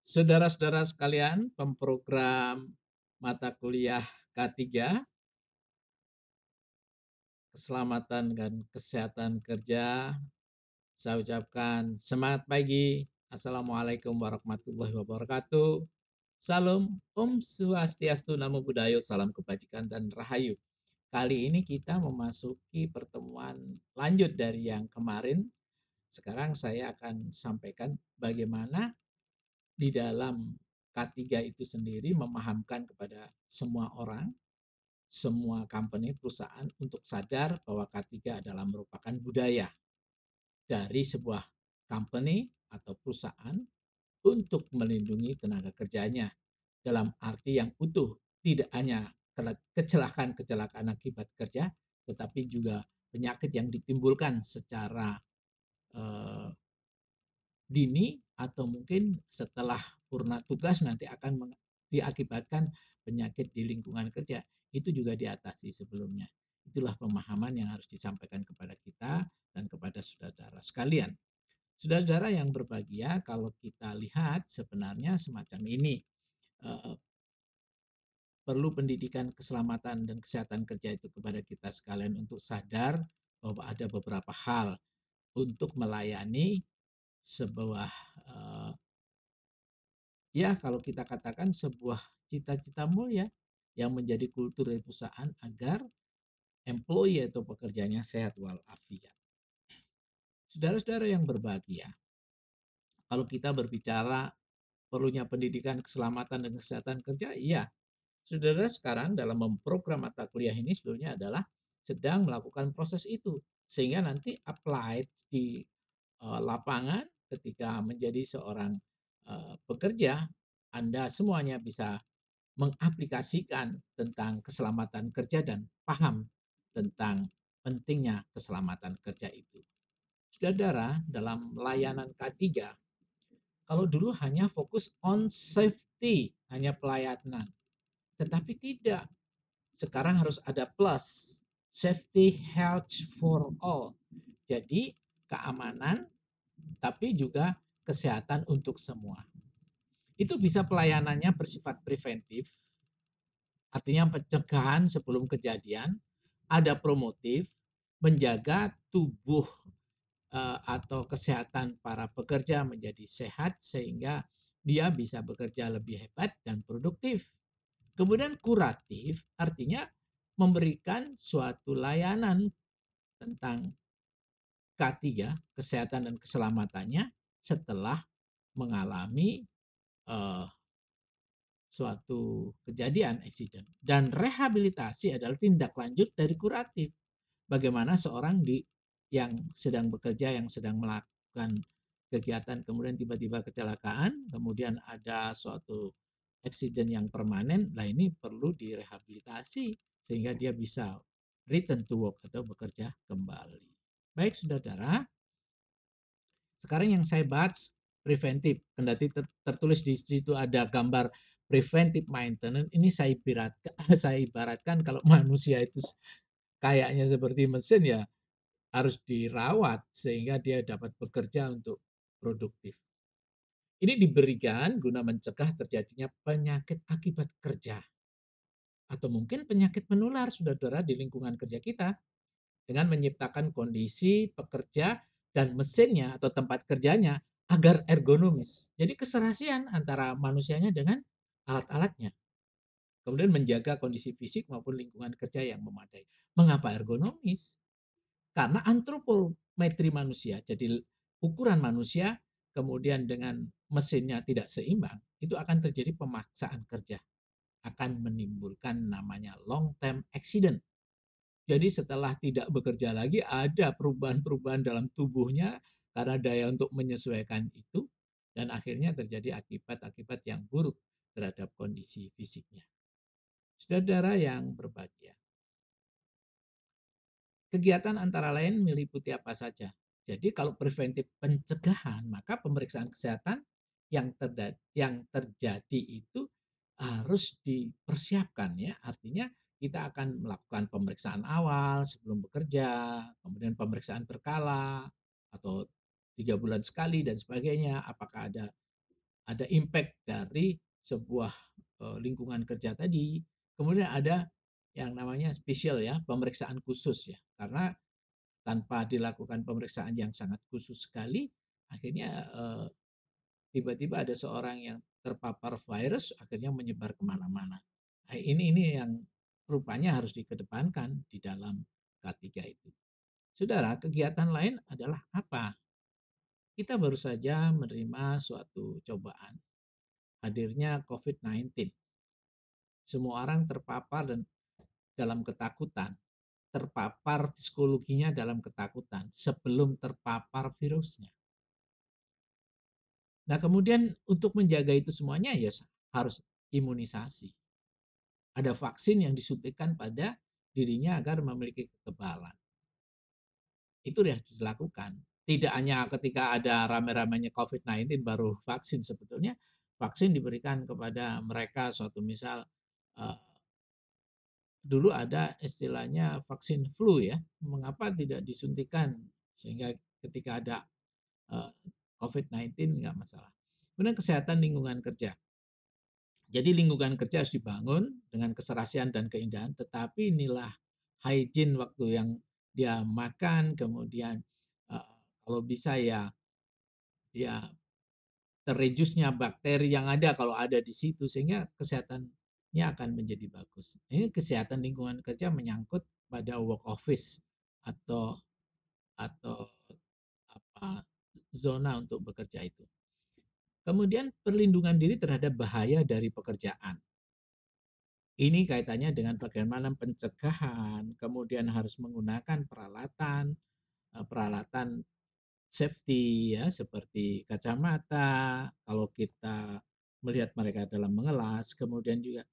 Saudara-saudara sekalian, pemrogram mata kuliah K3, Keselamatan dan Kesehatan Kerja, saya ucapkan semangat pagi. Assalamualaikum warahmatullahi wabarakatuh. Salam Om Swastiastu, Namo Buddhaya, salam kebajikan dan rahayu. Kali ini kita memasuki pertemuan lanjut dari yang kemarin. Sekarang saya akan sampaikan bagaimana di dalam K3 itu sendiri memahamkan kepada semua orang, semua company, perusahaan untuk sadar bahwa K3 adalah merupakan budaya dari sebuah company atau perusahaan untuk melindungi tenaga kerjanya dalam arti yang utuh, tidak hanya kecelakaan-kecelakaan akibat kerja, tetapi juga penyakit yang ditimbulkan secara eh, dini atau mungkin setelah purna tugas nanti akan diakibatkan penyakit di lingkungan kerja, itu juga diatasi sebelumnya. Itulah pemahaman yang harus disampaikan kepada kita dan kepada saudara-saudara sekalian. Saudara-saudara yang berbahagia, kalau kita lihat sebenarnya semacam ini, eh, perlu pendidikan keselamatan dan kesehatan kerja itu kepada kita sekalian untuk sadar bahwa ada beberapa hal untuk melayani sebuah eh, ya, kalau kita katakan sebuah cita-cita mulia yang menjadi kultur dari perusahaan agar employee atau pekerjanya sehat walafiat. Saudara-saudara yang berbahagia, kalau kita berbicara perlunya pendidikan keselamatan dan kesehatan kerja, iya. Saudara sekarang dalam memprogram mata kuliah ini sebetulnya adalah sedang melakukan proses itu. Sehingga nanti applied di lapangan ketika menjadi seorang pekerja, Anda semuanya bisa mengaplikasikan tentang keselamatan kerja dan paham tentang pentingnya keselamatan kerja itu. Saudara, dalam layanan K3, kalau dulu hanya fokus on safety, hanya pelayanan, tetapi tidak. Sekarang harus ada plus, safety health for all. Jadi keamanan, tapi juga kesehatan untuk semua. Itu bisa pelayanannya bersifat preventif, artinya pencegahan sebelum kejadian, ada promotif, menjaga tubuh atau kesehatan para pekerja menjadi sehat sehingga dia bisa bekerja lebih hebat dan produktif. Kemudian kuratif artinya memberikan suatu layanan tentang K3, kesehatan dan keselamatannya setelah mengalami eh, suatu kejadian eksiden. Dan rehabilitasi adalah tindak lanjut dari kuratif. Bagaimana seorang yang sedang bekerja, yang sedang melakukan kegiatan, kemudian tiba-tiba kecelakaan, kemudian ada suatu eksiden yang permanen, nah ini perlu direhabilitasi sehingga dia bisa return to work atau bekerja kembali. Baik saudara, sekarang yang saya bahas preventif. Kendati tertulis di situ ada gambar preventive maintenance, ini saya ibaratkan kalau manusia itu kayaknya seperti mesin ya harus dirawat sehingga dia dapat bekerja untuk produktif. Ini diberikan guna mencegah terjadinya penyakit akibat kerja atau mungkin penyakit menular saudara-saudara di lingkungan kerja kita dengan menciptakan kondisi pekerja dan mesinnya atau tempat kerjanya agar ergonomis. Jadi keserasian antara manusianya dengan alat-alatnya. Kemudian menjaga kondisi fisik maupun lingkungan kerja yang memadai. Mengapa ergonomis? Karena antropometri manusia, jadi ukuran manusia kemudian dengan mesinnya tidak seimbang, itu akan terjadi pemaksaan kerja, akan menimbulkan namanya long term accident. Jadi setelah tidak bekerja lagi ada perubahan-perubahan dalam tubuhnya karena daya untuk menyesuaikan itu dan akhirnya terjadi akibat-akibat yang buruk terhadap kondisi fisiknya. Saudara yang berbahagia, kegiatan antara lain meliputi apa saja. Jadi kalau preventif pencegahan, maka pemeriksaan kesehatan yang terjadi itu harus dipersiapkan ya. Artinya kita akan melakukan pemeriksaan awal sebelum bekerja, kemudian pemeriksaan berkala atau 3 bulan sekali dan sebagainya. Apakah ada impact dari sebuah, lingkungan kerja tadi. Kemudian ada yang namanya spesial ya, pemeriksaan khusus ya, karena tanpa dilakukan pemeriksaan yang sangat khusus sekali, akhirnya, tiba-tiba ada seorang yang terpapar virus, akhirnya menyebar ke mana-mana. Nah, ini yang rupanya harus dikedepankan di dalam K3 itu. Saudara, kegiatan lain adalah apa? Kita baru saja menerima suatu cobaan, hadirnya COVID-19. Semua orang terpapar dan dalam ketakutan, terpapar psikologinya dalam ketakutan sebelum terpapar virusnya. Nah, kemudian untuk menjaga itu semuanya ya harus imunisasi. Ada vaksin yang disuntikkan pada dirinya agar memiliki kekebalan. Itu sudah dilakukan. Tidak hanya ketika ada rame-ramenya COVID-19 baru vaksin, sebetulnya vaksin diberikan kepada mereka suatu misal, dulu ada istilahnya vaksin flu ya, mengapa tidak disuntikan sehingga ketika ada, eee, COVID-19 nggak masalah. Kemudian kesehatan lingkungan kerja. Jadi lingkungan kerja harus dibangun dengan keserasian dan keindahan, tetapi inilah hygiene waktu yang dia makan, kemudian, kalau bisa ya ya terreduce-nya bakteri yang ada kalau ada di situ, sehingga kesehatannya akan menjadi bagus. Ini kesehatan lingkungan kerja menyangkut pada work office atau atau apa, zona untuk bekerja itu. Kemudian perlindungan diri terhadap bahaya dari pekerjaan. Ini kaitannya dengan bagaimana pencegahan, kemudian harus menggunakan peralatan, peralatan safety ya, seperti kacamata, kalau kita melihat mereka dalam mengelas, kemudian juga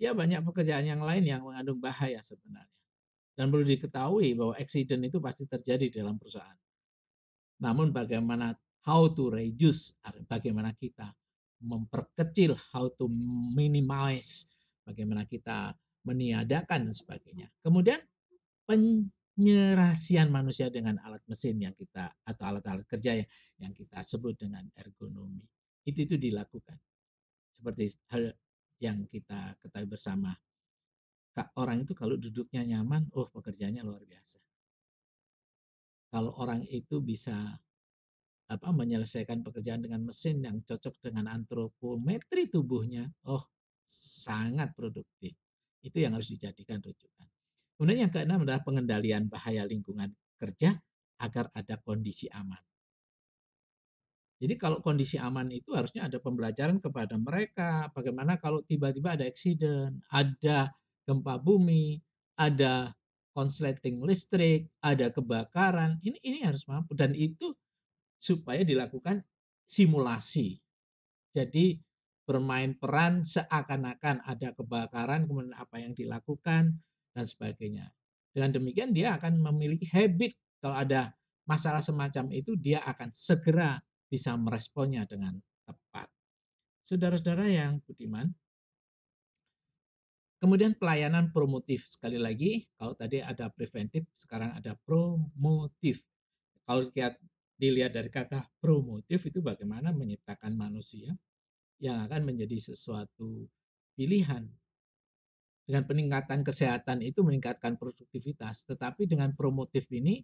ya banyak pekerjaan yang lain yang mengandung bahaya sebenarnya. Dan perlu diketahui bahwa accident itu pasti terjadi dalam perusahaan. Namun bagaimana how to reduce, bagaimana kita memperkecil, how to minimize, bagaimana kita meniadakan dan sebagainya. Kemudian penyerasian manusia dengan alat mesin yang kita atau alat-alat kerja yang kita sebut dengan ergonomi. Itu dilakukan. Seperti hal yang kita ketahui bersama. Orang itu kalau duduknya nyaman, oh pekerjaannya luar biasa. Kalau orang itu bisa menyelesaikan pekerjaan dengan mesin yang cocok dengan antropometri tubuhnya, oh sangat produktif. Itu yang harus dijadikan rujukan. Kemudian yang keenam adalah pengendalian bahaya lingkungan kerja agar ada kondisi aman. Jadi kalau kondisi aman itu harusnya ada pembelajaran kepada mereka, bagaimana kalau tiba-tiba ada accident, ada gempa bumi, ada konsleting listrik, ada kebakaran, ini harus mampu dan itu supaya dilakukan simulasi. Jadi bermain peran seakan-akan ada kebakaran, kemudian apa yang dilakukan dan sebagainya. Dengan demikian dia akan memiliki habit kalau ada masalah semacam itu dia akan segera bisa meresponnya dengan tepat. Saudara-saudara yang budiman, kemudian pelayanan promotif sekali lagi kalau tadi ada preventif, sekarang ada promotif. Kalau dilihat dari kata promotif itu bagaimana menciptakan manusia yang akan menjadi sesuatu pilihan. Dengan peningkatan kesehatan itu meningkatkan produktivitas, tetapi dengan promotif ini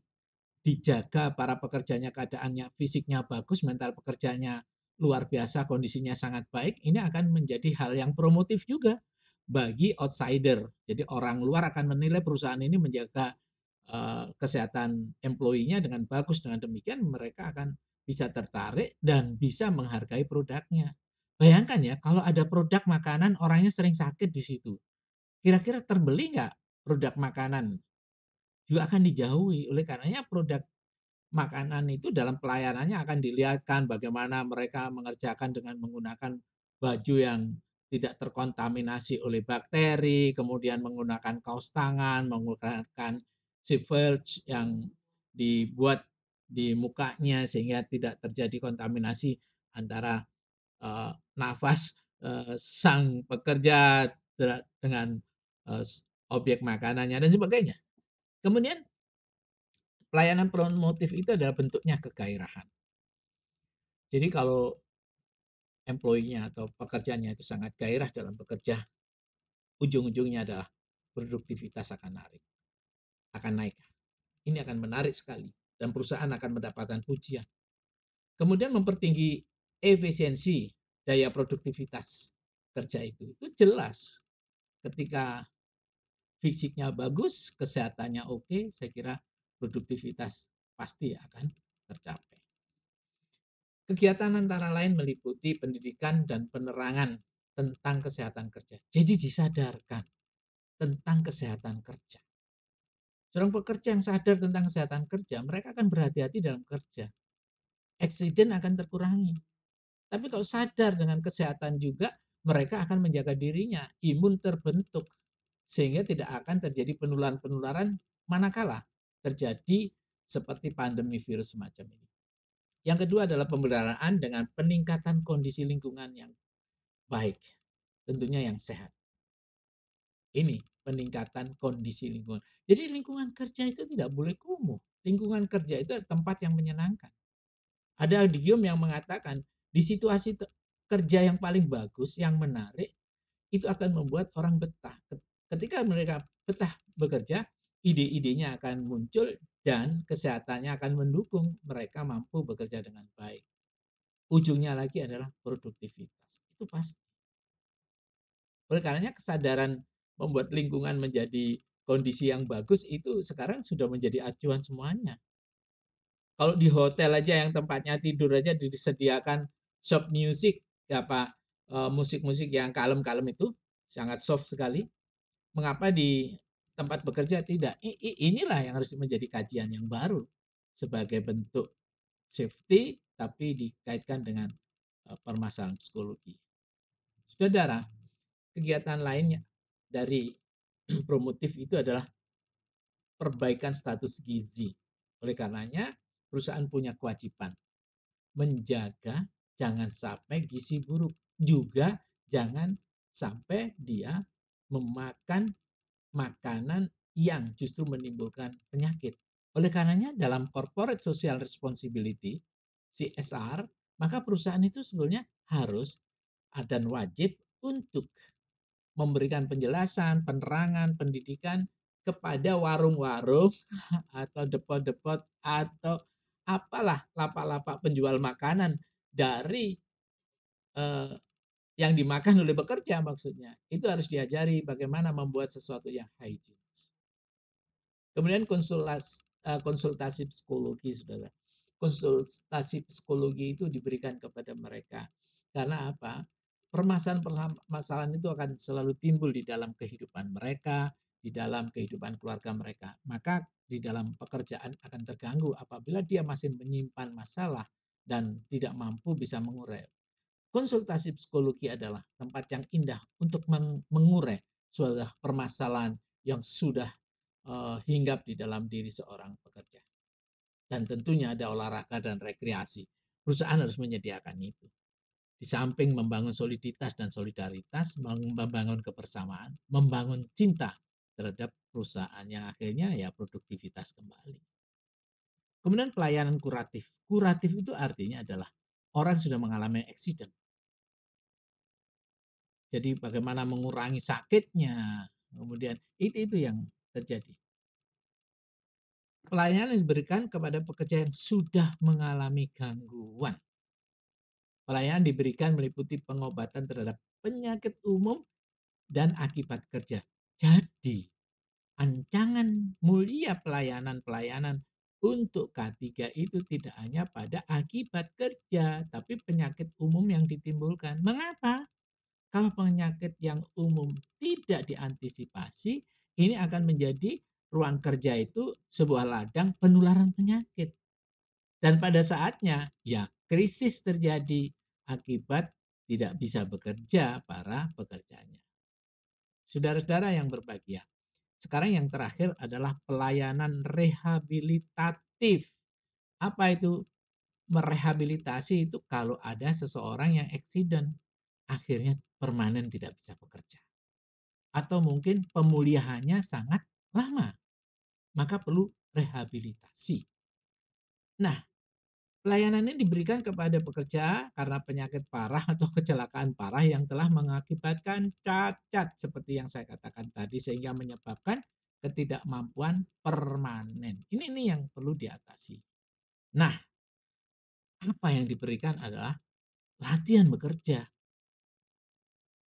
dijaga para pekerjanya keadaannya fisiknya bagus, mental pekerjanya luar biasa, kondisinya sangat baik, ini akan menjadi hal yang promotif juga bagi outsider. Jadi orang luar akan menilai perusahaan ini menjaga kesehatan employee-nya dengan bagus. Dengan demikian mereka akan bisa tertarik dan bisa menghargai produknya. Bayangkan ya, kalau ada produk makanan orangnya sering sakit di situ. Kira-kira terbeli nggak produk makanan? Juga akan dijauhi. Oleh karenanya produk makanan itu dalam pelayanannya akan dilihatkan bagaimana mereka mengerjakan dengan menggunakan baju yang tidak terkontaminasi oleh bakteri, kemudian menggunakan kaos tangan, menggunakan sivert yang dibuat di mukanya sehingga tidak terjadi kontaminasi antara nafas sang pekerja dengan objek makanannya dan sebagainya. Kemudian pelayanan promotif itu adalah bentuknya kegairahan. Jadi kalau employee-nya atau pekerjanya itu sangat gairah dalam bekerja, ujung-ujungnya adalah produktivitas akan naik. Ini akan menarik sekali dan perusahaan akan mendapatkan pujian. Kemudian mempertinggi efisiensi daya produktivitas kerja itu jelas ketika fisiknya bagus, kesehatannya oke, saya kira produktivitas pasti akan tercapai. Kegiatan antara lain meliputi pendidikan dan penerangan tentang kesehatan kerja. Jadi disadarkan tentang kesehatan kerja. Seorang pekerja yang sadar tentang kesehatan kerja, mereka akan berhati-hati dalam kerja. Eksiden akan terkurangi. Tapi kalau sadar dengan kesehatan juga, mereka akan menjaga dirinya, imun terbentuk, sehingga tidak akan terjadi penularan-penularan manakala terjadi seperti pandemi virus semacam ini. Yang kedua adalah pemeliharaan dengan peningkatan kondisi lingkungan yang baik, tentunya yang sehat. Ini peningkatan kondisi lingkungan. Jadi lingkungan kerja itu tidak boleh kumuh. Lingkungan kerja itu tempat yang menyenangkan. Ada idiom yang mengatakan di situasi kerja yang paling bagus, yang menarik, itu akan membuat orang betah. Ketika mereka betah bekerja, ide-idenya akan muncul dan kesehatannya akan mendukung mereka mampu bekerja dengan baik. Ujungnya lagi adalah produktivitas. Itu pasti. Oleh karenanya kesadaran membuat lingkungan menjadi kondisi yang bagus itu sekarang sudah menjadi acuan semuanya. Kalau di hotel aja yang tempatnya tidur aja disediakan soft music, apa musik-musik yang kalem-kalem itu sangat soft sekali. Mengapa di tempat bekerja tidak? Inilah yang harus menjadi kajian yang baru sebagai bentuk safety tapi dikaitkan dengan permasalahan psikologi. Saudara, kegiatan lainnya dari promotif itu adalah perbaikan status gizi. Oleh karenanya, perusahaan punya kewajiban menjaga jangan sampai gizi buruk. Juga jangan sampai dia memakan makanan yang justru menimbulkan penyakit. Oleh karenanya dalam corporate social responsibility, CSR, maka perusahaan itu sebetulnya harus dan wajib untuk memberikan penjelasan, penerangan, pendidikan kepada warung-warung atau depot-depot atau apalah lapak-lapak penjual makanan dari eh, yang dimakan oleh pekerja maksudnya. Itu harus diajari bagaimana membuat sesuatu yang hygiene. Kemudian konsultasi psikologi, saudara. Konsultasi psikologi itu diberikan kepada mereka. Karena apa? Permasalahan-permasalahan itu akan selalu timbul di dalam kehidupan mereka, di dalam kehidupan keluarga mereka. Maka di dalam pekerjaan akan terganggu apabila dia masih menyimpan masalah dan tidak mampu bisa mengurai. Konsultasi psikologi adalah tempat yang indah untuk mengurai suatu permasalahan yang sudah hinggap di dalam diri seorang pekerja. Dan tentunya ada olahraga dan rekreasi. Perusahaan harus menyediakan itu. Di samping membangun soliditas dan solidaritas, membangun kebersamaan, membangun cinta terhadap perusahaan yang akhirnya ya produktivitas kembali. Kemudian pelayanan kuratif. Kuratif itu artinya adalah orang sudah mengalami accident. Jadi bagaimana mengurangi sakitnya, kemudian itu yang terjadi. Pelayanan diberikan kepada pekerja yang sudah mengalami gangguan. Pelayanan diberikan meliputi pengobatan terhadap penyakit umum dan akibat kerja. Jadi, ancangan mulia pelayanan-pelayanan untuk K3 itu tidak hanya pada akibat kerja, tapi penyakit umum yang ditimbulkan. Mengapa? Kalau penyakit yang umum tidak diantisipasi, ini akan menjadi ruang kerja itu sebuah ladang penularan penyakit. Dan pada saatnya, ya krisis terjadi akibat tidak bisa bekerja para pekerjanya. Saudara-saudara yang berbahagia, sekarang yang terakhir adalah pelayanan rehabilitatif. Apa itu merehabilitasi? Itu kalau ada seseorang yang accident, akhirnya permanen tidak bisa bekerja. Atau mungkin pemulihannya sangat lama, maka perlu rehabilitasi. Nah, Pelayanan ini diberikan kepada pekerja karena penyakit parah atau kecelakaan parah yang telah mengakibatkan cacat seperti yang saya katakan tadi sehingga menyebabkan ketidakmampuan permanen. Ini yang perlu diatasi. Nah, apa yang diberikan adalah latihan bekerja.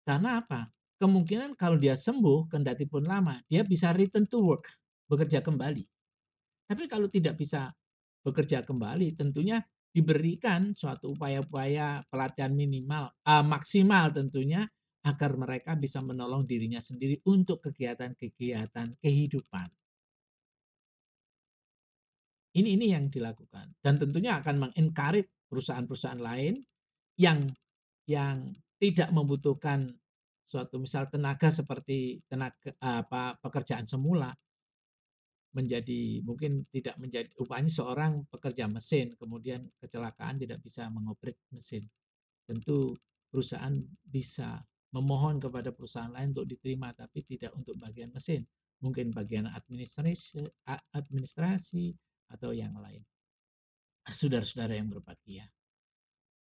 Karena apa? Kemungkinan kalau dia sembuh, kendati pun lama, dia bisa return to work, bekerja kembali. Tapi kalau tidak bisa bekerja kembali, tentunya diberikan suatu upaya-upaya pelatihan minimal, maksimal tentunya, agar mereka bisa menolong dirinya sendiri untuk kegiatan-kegiatan kehidupan. Ini yang dilakukan dan tentunya akan meng-encourage perusahaan-perusahaan lain yang tidak membutuhkan suatu misal tenaga seperti tenaga pekerjaan semula menjadi mungkin tidak menjadi upahnya seorang pekerja mesin, kemudian kecelakaan tidak bisa mengoprit mesin. Tentu perusahaan bisa memohon kepada perusahaan lain untuk diterima, tapi tidak untuk bagian mesin. Mungkin bagian administrasi atau yang lain. Saudara-saudara yang berbahagia.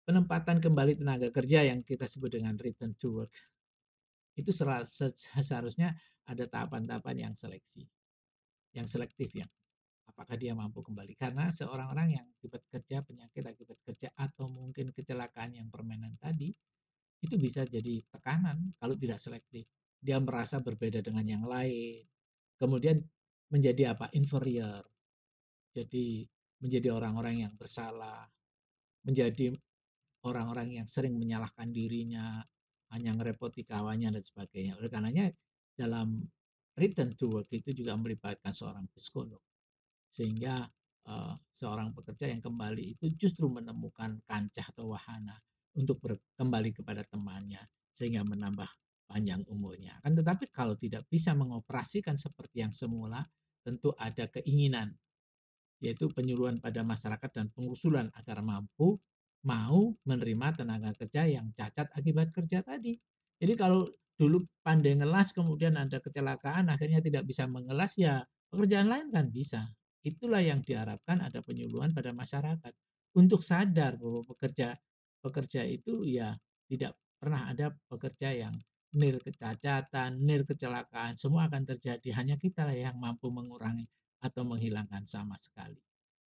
Penempatan kembali tenaga kerja yang kita sebut dengan return to work itu seharusnya ada tahapan-tahapan yang seleksi, yang selektif ya. Apakah dia mampu kembali? Karena seorang orang yang akibat kerja, penyakit akibat kerja, atau mungkin kecelakaan yang permanen tadi, itu bisa jadi tekanan kalau tidak selektif. Dia merasa berbeda dengan yang lain, kemudian menjadi apa? Inferior. Jadi menjadi orang-orang yang bersalah, menjadi orang-orang yang sering menyalahkan dirinya, hanya ngerepoti kawannya dan sebagainya. Oleh karenanya dalam return to work itu juga melibatkan seorang psikolog. Sehingga seorang pekerja yang kembali itu justru menemukan kancah atau wahana untuk kembali kepada temannya sehingga menambah panjang umurnya. Kan tetapi kalau tidak bisa mengoperasikan seperti yang semula, tentu ada keinginan yaitu penyuluhan pada masyarakat dan pengusulan agar mampu mau menerima tenaga kerja yang cacat akibat kerja tadi. Jadi kalau dulu pandai ngelas kemudian ada kecelakaan akhirnya tidak bisa mengelas ya pekerjaan lain kan bisa. Itulah yang diharapkan ada penyuluhan pada masyarakat untuk sadar bahwa pekerja pekerja itu ya tidak pernah ada pekerja yang nir kecacatan, nir kecelakaan, semua akan terjadi. Hanya kita yang mampu mengurangi atau menghilangkan sama sekali.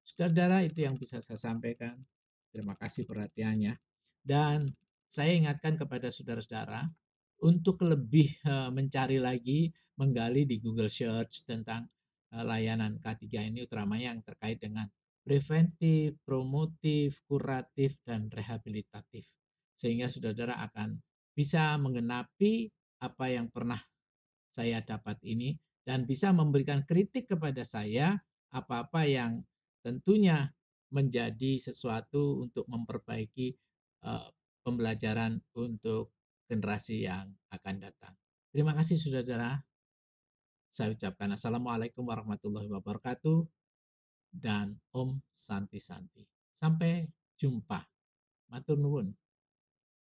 Saudara-saudara itu yang bisa saya sampaikan. Terima kasih perhatiannya. Dan saya ingatkan kepada saudara-saudara untuk lebih mencari lagi, menggali di Google Search tentang layanan K3 ini utamanya yang terkait dengan preventif, promotif, kuratif, dan rehabilitatif. Sehingga saudara-saudara akan bisa menggenapi apa yang pernah saya dapat ini dan bisa memberikan kritik kepada saya apa-apa yang tentunya menjadi sesuatu untuk memperbaiki pembelajaran untuk generasi yang akan datang. Terima kasih saudara-saudara. Saya ucapkan Assalamualaikum warahmatullahi wabarakatuh dan Om Santi Santi. Sampai jumpa. Matur nuwun.